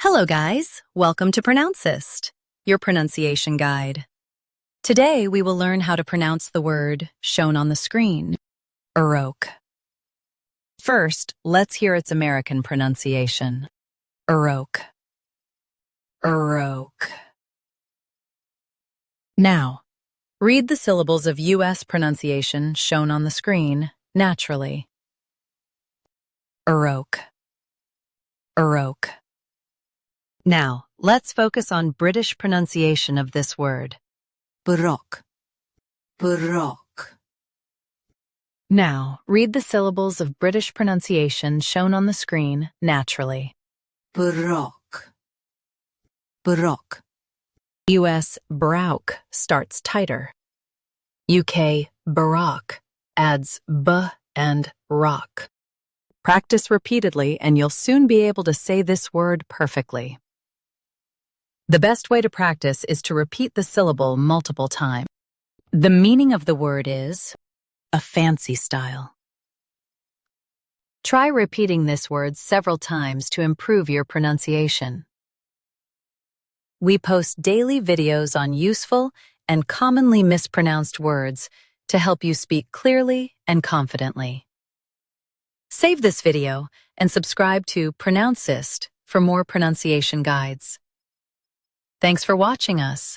Hello guys, welcome to Pronouncist, your pronunciation guide. Today we will learn how to pronounce the word shown on the screen, BAROQUE. First, let's hear its American pronunciation. BAROQUE. BAROQUE. Now, read the syllables of U.S. pronunciation shown on the screen naturally. BAROQUE. BAROQUE. Now, let's focus on British pronunciation of this word. BAROQUE. BAROQUE. Now, read the syllables of British pronunciation shown on the screen naturally. BAROQUE. BAROQUE. U.S. BAROQUE starts tighter. UK BAROQUE adds B and rock. Practice repeatedly and you'll soon be able to say this word perfectly. The best way to practice is to repeat the syllable multiple times. The meaning of the word is a fancy style. Try repeating this word several times to improve your pronunciation. We post daily videos on useful and commonly mispronounced words to help you speak clearly and confidently. Save this video and subscribe to Pronouncist for more pronunciation guides. Thanks for watching us.